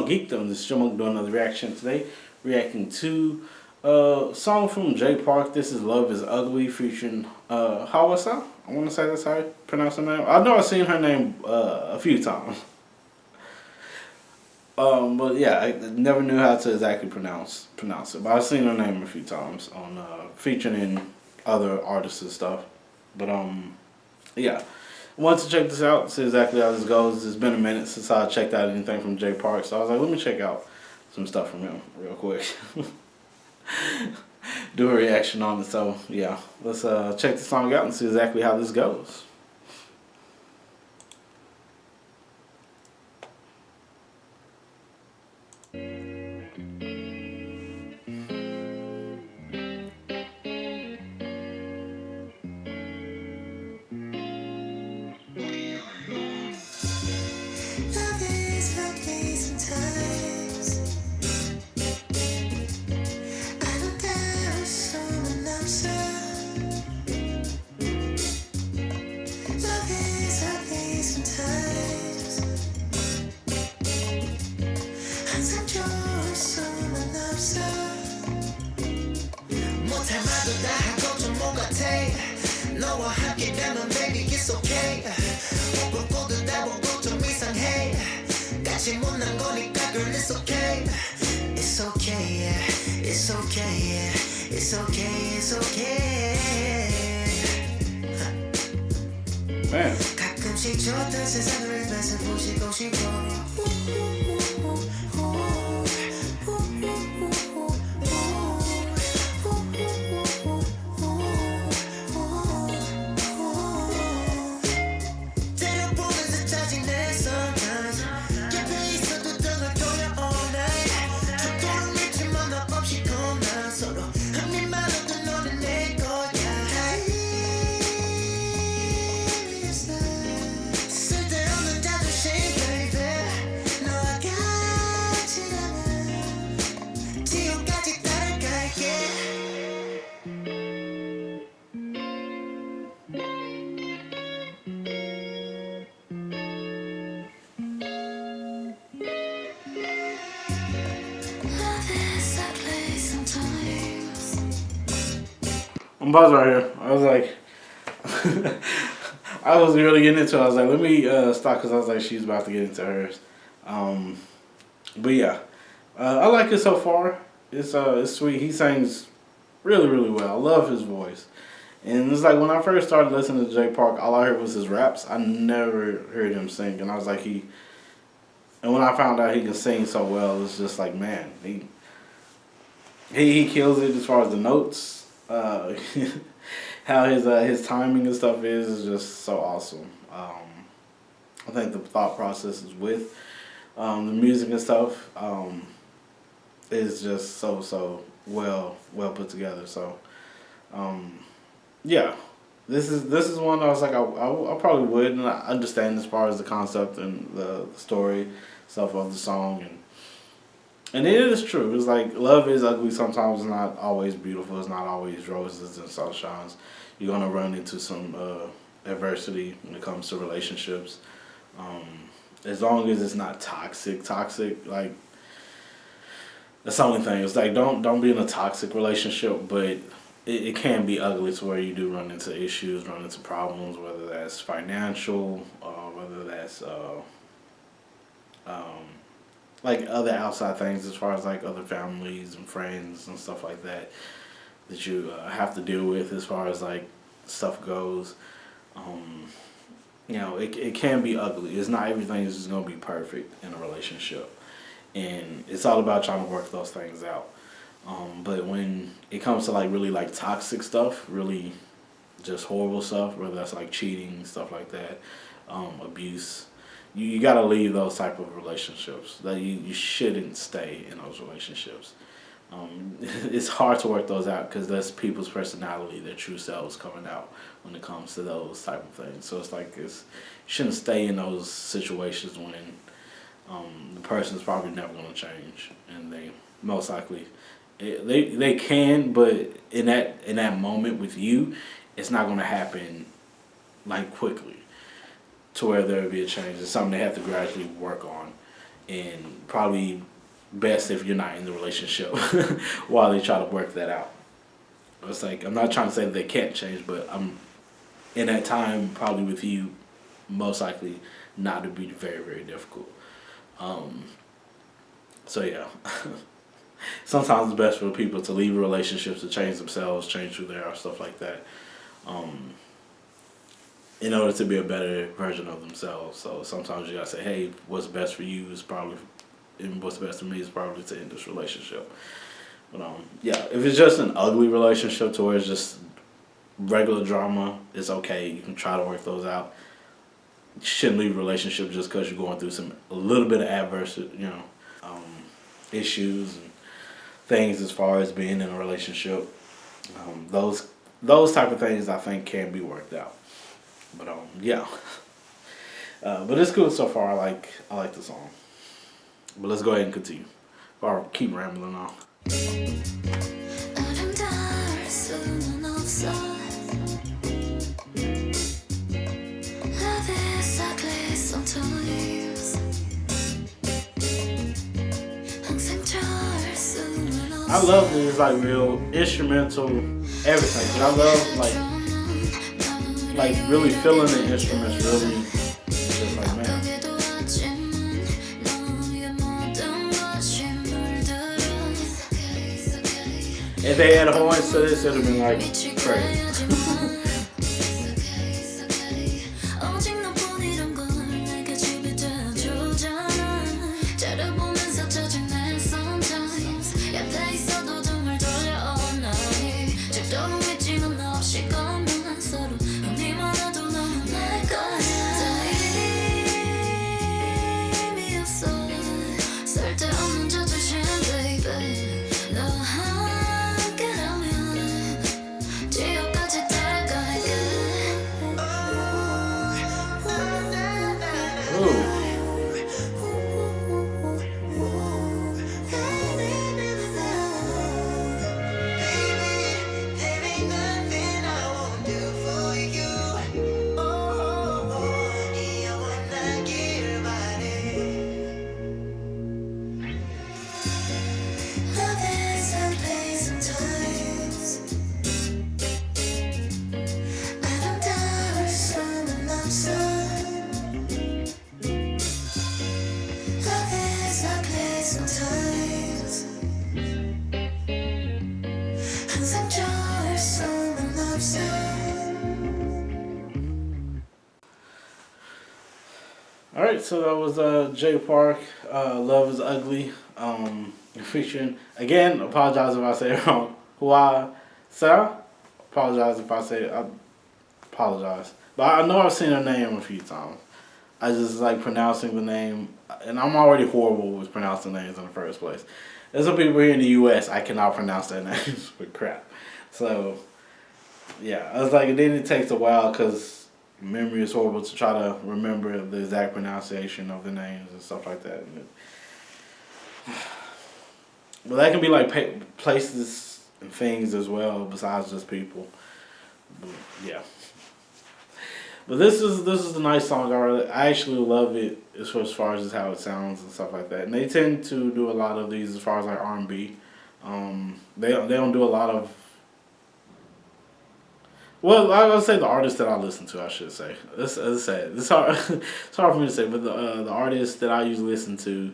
Chipmunk Geekdom. This is Chipmunk doing another reaction today. Reacting to song from Jay Park. This is Love Is Ugly featuring Hwa Sa. I want to say that's how you pronounce her name. I know I've seen her name a few times. But yeah, I never knew how to exactly pronounce it. But I've seen her name a few times on featuring in other artists and stuff. But yeah. I wanted to check this out, see exactly how this goes. It's been a minute since I checked out anything from Jay Park, so I was like, let me check out some stuff from him real quick. Do a reaction on it. So yeah, let's check the song out and see exactly how this goes. 너와 함께라면 baby it's okay 뽀뽀뽀도 다 보고 좀 이상해 같이 못난 거니까 girl it's okay it's okay yeah it's okay yeah it's okay it's okay Man. 가끔씩 좋던 세상을 뺏어보시고 싶어 I'm paused right here. I was like, I was really getting into it. I was like, let me stop because I was like, she's about to get into hers. But yeah, I like it so far. It's sweet. He sings really, really well. I love his voice. And it's like when I first started listening to Jay Park, all I heard was his raps. I never heard him sing. And I was like, and when I found out he can sing so well, it's just like, man, he kills it as far as the notes. How his timing and stuff is just so awesome. I think the thought process is with the music and stuff is just so well put together. So yeah, this is one I was like I probably would, and I understand as far as the concept and the story stuff of the song. And it is true. It's like love is ugly sometimes. It's not always beautiful. It's not always roses and sunshines. You're gonna run into some adversity when it comes to relationships. As long as it's not toxic, like that's the only thing. It's like don't be in a toxic relationship, but it can be ugly to where you do run into issues, run into problems, whether that's financial, whether that's like other outside things as far as like other families and friends and stuff like that you have to deal with as far as like stuff goes. You know, it can be ugly. It's not everything is just going to be perfect in a relationship. And it's all about trying to work those things out. But when it comes to like really like toxic stuff, really just horrible stuff, whether that's like cheating, stuff like that, abuse, you got to leave those type of relationships. That you shouldn't stay in those relationships. It's hard to work those out because that's people's personality, their true selves coming out when it comes to those type of things. So it's like you shouldn't stay in those situations when the person's probably never going to change, and they most likely they can, but in that moment with you, it's not going to happen like quickly to where there will be a change. It's something they have to gradually work on and probably best if you're not in the relationship while they try to work that out. It's like, I'm not trying to say that they can't change, but I'm in that time probably with you, most likely not to be very, very difficult. So yeah, sometimes it's best for people to leave relationships, to change themselves, change who they are, stuff like that, in order to be a better version of themselves. So sometimes you gotta say, hey, what's best for you is probably, and what's best for me is probably to end this relationship. But yeah, if it's just an ugly relationship to where it's just regular drama, it's okay. You can try to work those out. You shouldn't leave a relationship just because you're going through a little bit of adverse, issues and things as far as being in a relationship. Those type of things I think can be worked out. But yeah. But it's cool so far. I like the song. But let's go ahead and continue. Or keep rambling on. 아름다울 수는 없어. Love is ugly sometimes. 항상 좋을 수는 없어. I love these like real instrumental everything. I love like really feeling the instruments really just like man. If they had horns to this, it would have been like crazy. Alright, so that was Jay Park, Love is Ugly, featuring, again, apologize if I say it wrong, Hwa Sa, apologize if I say it, I apologize. But I know I've seen her name a few times. I just like pronouncing the name, and I'm already horrible with pronouncing names in the first place. There's some people here in the U.S. I cannot pronounce their names for crap. So, yeah, I was like, and then it takes a while because memory is horrible to try to remember the exact pronunciation of the names and stuff like that. But that can be like places and things as well besides just people. But, yeah. But this is a nice song. I actually love it as far as how it sounds and stuff like that. And they tend to do a lot of these as far as like R&B. They don't do a lot of. Well, I would say the artists that I listen to, I should say. As I said, it's hard for me to say, but the artists that I usually listen to,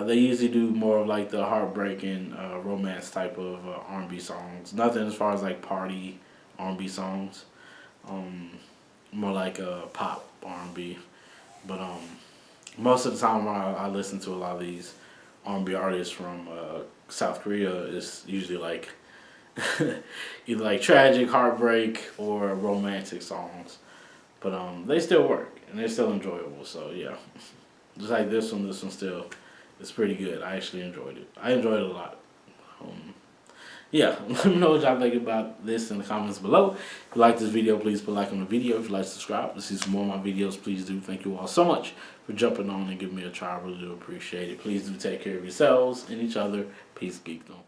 they usually do more of like the heartbreaking romance type of R&B songs. Nothing as far as like party R&B songs. More like pop R&B. But most of the time I listen to a lot of these R&B artists from South Korea, it's usually like either like tragic, heartbreak, or romantic songs. But they still work and they're still enjoyable. So yeah, just like this one still is pretty good. I actually enjoyed it. I enjoyed it a lot. Yeah, let me know what y'all think about this in the comments below. If you like this video, please put a like on the video. If you'd like to subscribe to see some more of my videos, please do. Thank you all so much for jumping on and giving me a try. I really do appreciate it. Please do take care of yourselves and each other. Peace, geekdom.